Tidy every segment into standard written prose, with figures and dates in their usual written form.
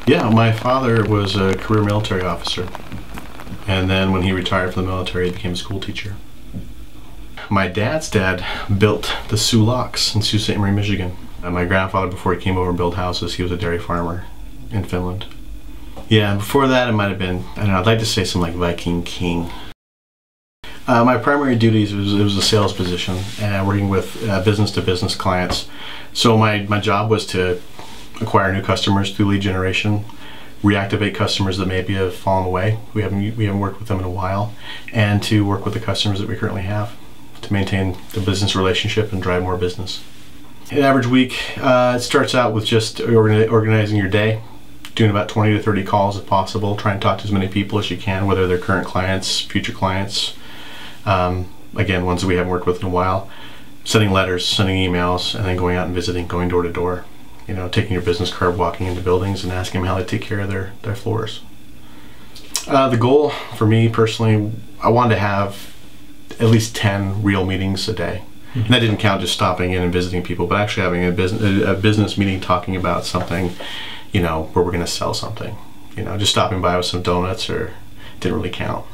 Yeah, my father was a career military officer, and then when he retired from the military, he became a school teacher. My dad's dad built the Sioux Locks in Sault Ste. Marie, Michigan. And my grandfather, before he came over and built houses, he was a dairy farmer in Finland. Yeah, before that it might have been, I don't know, I'd like to say something like Viking King. My primary duties was a sales position, working with business-to-business clients. So my job was to acquire new customers through lead generation, reactivate customers that maybe have fallen away. We haven't worked with them in a while, and to work with the customers that we currently have to maintain the business relationship and drive more business. An average week, it starts out with just organizing your day, doing about 20 to 30 calls if possible, trying to talk to as many people as you can, whether they're current clients, future clients, again, ones that we haven't worked with in a while, sending letters, sending emails, and then going out and visiting, going door to door. You know, taking your business card, walking into buildings and asking them how they take care of their floors. The goal for me personally, I wanted to have at least 10 real meetings a day. Mm-hmm. And that didn't count just stopping in and visiting people, but actually having a business meeting talking about something, you know, where we're going to sell something. You know, just stopping by with some donuts or didn't really count.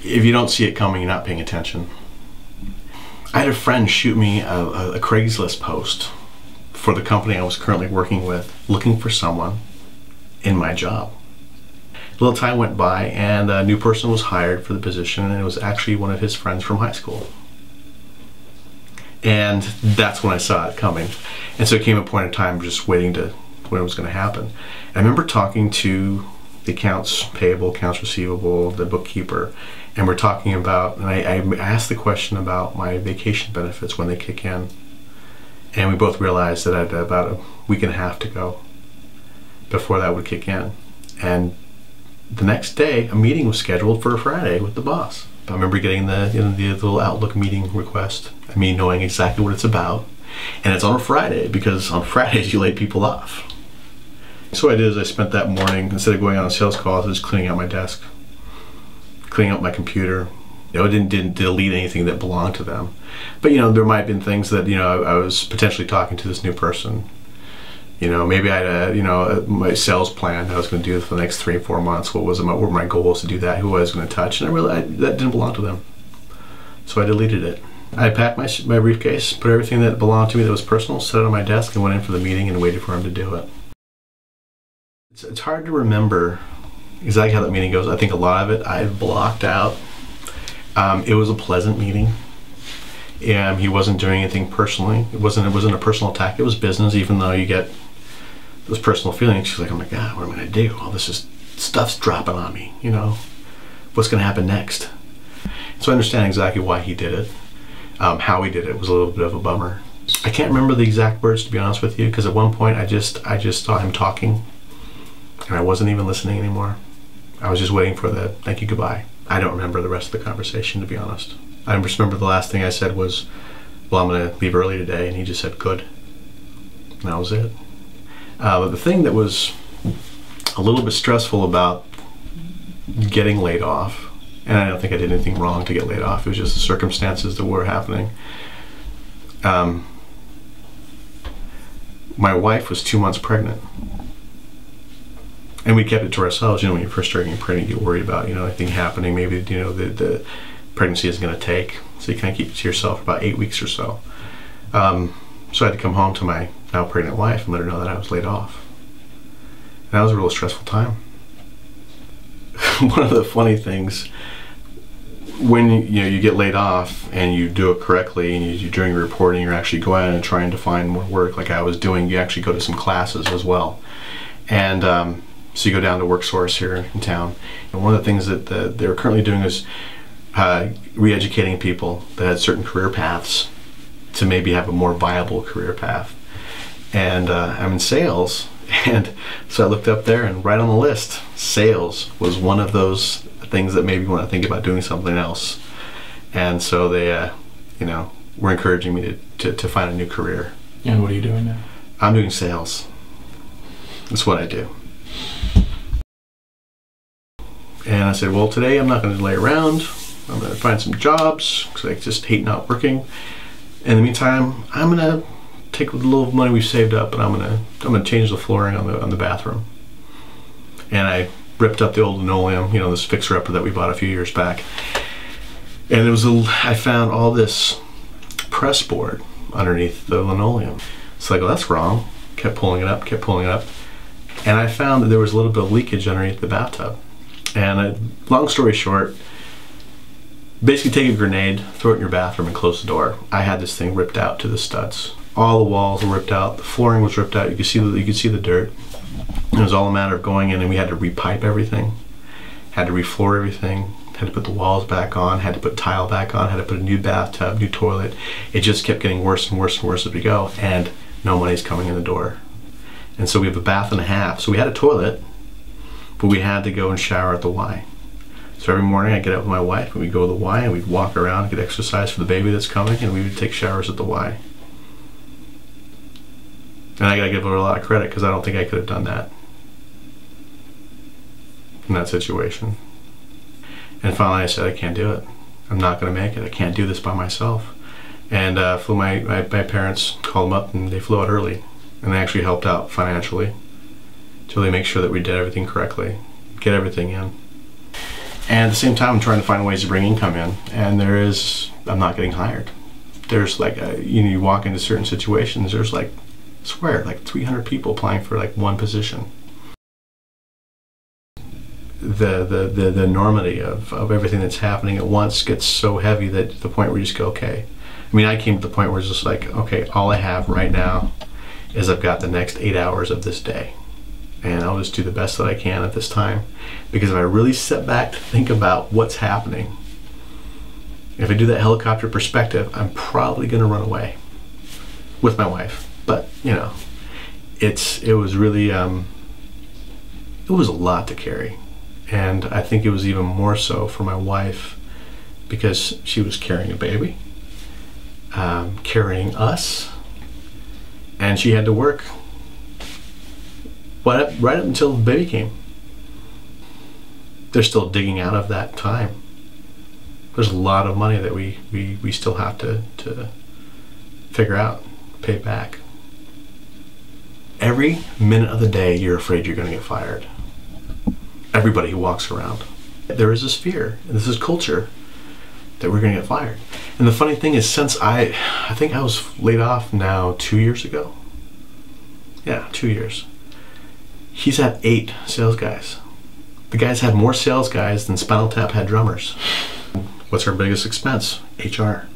If you don't see it coming, you're not paying attention. I had a friend shoot me a Craigslist post for the company I was currently working with, looking for someone in my job. A little time went by and a new person was hired for the position, and it was actually one of his friends from high school. And that's when I saw it coming. And so it came a point in time just waiting to when it was going to happen. And I remember talking to the accounts payable, accounts receivable, the bookkeeper, and we're talking about, and I asked the question about my vacation benefits when they kick in. And we both realized that I had about a week and a half to go before that would kick in. And the next day, a meeting was scheduled for a Friday with the boss. I remember getting the little Outlook meeting request, and me knowing exactly what it's about. And it's on a Friday, because on Fridays you lay people off. So what I did is I spent that morning, instead of going on a sales call, I was just cleaning out my desk, cleaning out my computer. You know, I didn't delete anything that belonged to them. But, you know, there might have been things that, you know, I was potentially talking to this new person. You know, maybe I had my sales plan I was going to do for the next 3 or 4 months. What were my goals to do that? Who I was going to touch? And I realized that didn't belong to them. So I deleted it. I packed my briefcase, put everything that belonged to me that was personal, set it on my desk, and went in for the meeting and waited for him to do it. It's hard to remember exactly how that meeting goes. I think a lot of it I've blocked out. It was a pleasant meeting. He wasn't doing anything personally. It wasn't a personal attack. It was business, even though you get those personal feelings. She's like, oh my God, what am I going to do? All this stuff's dropping on me, you know? What's going to happen next? So I understand exactly why he did it. How he did it was a little bit of a bummer. I can't remember the exact words, to be honest with you, because at one point I just saw him talking, and I wasn't even listening anymore. I was just waiting for the thank you, goodbye. I don't remember the rest of the conversation, to be honest. I just remember the last thing I said was, well, I'm going to leave early today, and he just said, good. And that was it. But the thing that was a little bit stressful about getting laid off, and I don't think I did anything wrong to get laid off, it was just the circumstances that were happening. My wife was 2 months pregnant. And we kept it to ourselves. You know, when you're first starting pregnant, you worry about, you know, anything happening. Maybe, you know, the pregnancy isn't going to take. So you kind of keep it to yourself for about 8 weeks or so. So I had to come home to my now pregnant wife and let her know that I was laid off. And that was a real stressful time. One of the funny things, when you get laid off and you do it correctly and you're doing your reporting, you're actually going out and trying to find more work like I was doing. You actually go to some classes as well. And so you go down to WorkSource here in town, and one of the things that they're currently doing is re-educating people that had certain career paths to maybe have a more viable career path. And I'm in sales, and so I looked up there, and right on the list, sales was one of those things that made me want to think about doing something else. And so they, you know, were encouraging me to find a new career. And what are you doing now? I'm doing sales. That's what I do. And I said, well, today I'm not going to lay around. I'm going to find some jobs because I just hate not working. In the meantime, I'm going to take the little money we've saved up, and I'm going to change the flooring on the bathroom. and I ripped up the old linoleum, you know, this fixer-upper that we bought a few years back. And I found all this press board underneath the linoleum. So I go, that's wrong. Kept pulling it up, and I found that there was a little bit of leakage underneath the bathtub. And long story short, basically take a grenade, throw it in your bathroom, and close the door. I had this thing ripped out to the studs. All the walls were ripped out, the flooring was ripped out. You could see the dirt. It was all a matter of going in, and we had to repipe everything, had to refloor everything, had to put the walls back on, had to put tile back on, had to put a new bathtub, new toilet. It just kept getting worse and worse and worse as we go, and no money's coming in the door. And so we have a bath and a half. So we had a toilet, but we had to go and shower at the Y. So every morning I'd get up with my wife and we'd go to the Y and we'd walk around and get exercise for the baby that's coming, and we would take showers at the Y. And I gotta give her a lot of credit, because I don't think I could have done that in that situation. And finally I said, I can't do it. I'm not gonna make it. I can't do this by myself. And flew my parents, called them up, and they flew out early. And they actually helped out financially to really make sure that we did everything correctly, get everything in. And at the same time, I'm trying to find ways to bring income in. And I'm not getting hired. There's like, you walk into certain situations, there's like, I swear, like 300 people applying for like one position. The enormity of everything that's happening at once gets so heavy that to the point where you just go, okay. I mean, I came to the point where it's just like, okay, all I have right now is I've got the next 8 hours of this day. And I'll just do the best that I can at this time. Because if I really sit back to think about what's happening, if I do that helicopter perspective, I'm probably gonna run away with my wife. But, you know, it was really, it was a lot to carry. And I think it was even more so for my wife, because she was carrying a baby, carrying us, and she had to work right up until the baby came. They're still digging out of that time. There's a lot of money that we still have to figure out, pay back. Every minute of the day you're afraid you're going to get fired. Everybody who walks around. There is this fear, and this is culture, that we're going to get fired. And the funny thing is, since I think I was laid off now 2 years ago. Yeah, 2 years. He's had 8 sales guys. The guy's had more sales guys than Spinal Tap had drummers. What's our biggest expense? HR.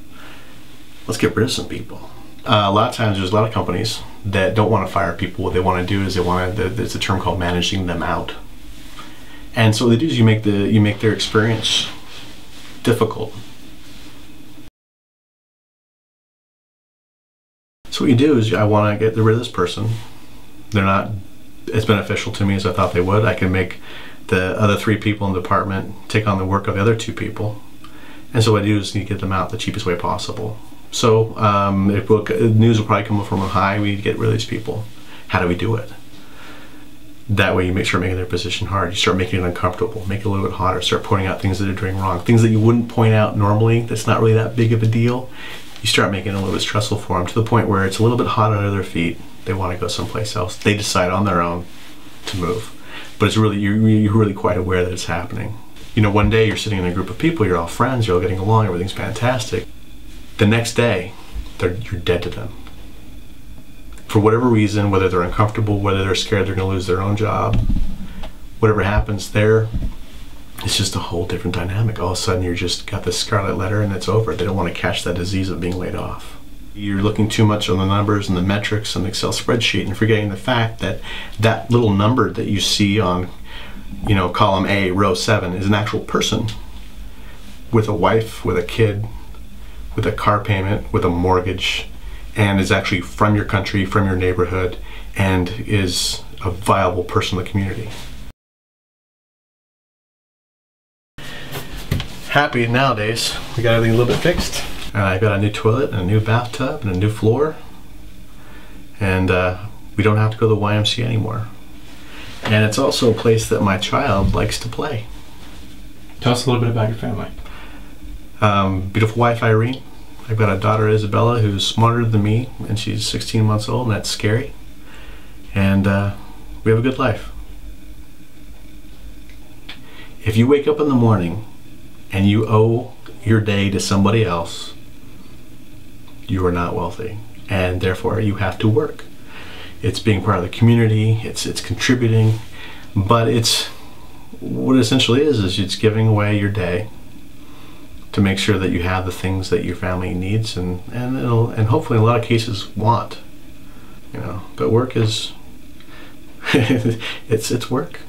Let's get rid of some people. A lot of times there's a lot of companies that don't want to fire people. What they want to do is there's a term called managing them out. And so what they do is you make their experience difficult. So what you do is I want to get rid of this person. They're not as beneficial to me as I thought they would. I can make the other 3 people in the department take on the work of the other 2 people. And so what I do is you get them out the cheapest way possible. So news will probably come from a high. We get rid of these people. How do we do it? That way you start making their position hard. You start making it uncomfortable, make it a little bit hotter, start pointing out things that they're doing wrong. Things that you wouldn't point out normally, that's not really that big of a deal. You start making it a little bit stressful for them, to the point where it's a little bit hot under their feet. They want to go someplace else. They decide on their own to move. But it's really, you're really quite aware that it's happening. You know, one day you're sitting in a group of people, you're all friends, you're all getting along, everything's fantastic. The next day, you're dead to them. For whatever reason, whether they're uncomfortable, whether they're scared they're going to lose their own job, whatever happens there, it's just a whole different dynamic. All of a sudden you're just got this scarlet letter and it's over. They don't want to catch that disease of being laid off. You're looking too much on the numbers and the metrics and the Excel spreadsheet and forgetting the fact that that little number that you see on, you know, column A, row 7 is an actual person with a wife, with a kid, with a car payment, with a mortgage, and is actually from your country, from your neighborhood, and is a viable person in the community. Happy nowadays. We got everything a little bit fixed. I got a new toilet and a new bathtub and a new floor, and we don't have to go to the YMCA anymore. And it's also a place that my child likes to play. Tell us a little bit about your family. Beautiful wife Irene. I've got a daughter Isabella who's smarter than me, and she's 16 months old, and that's scary. And we have a good life. If you wake up in the morning and you owe your day to somebody else, you are not wealthy, and therefore you have to work. It's being part of the community, it's contributing, but it's what it essentially is it's giving away your day to make sure that you have the things that your family needs and hopefully in a lot of cases want. But work is it's work.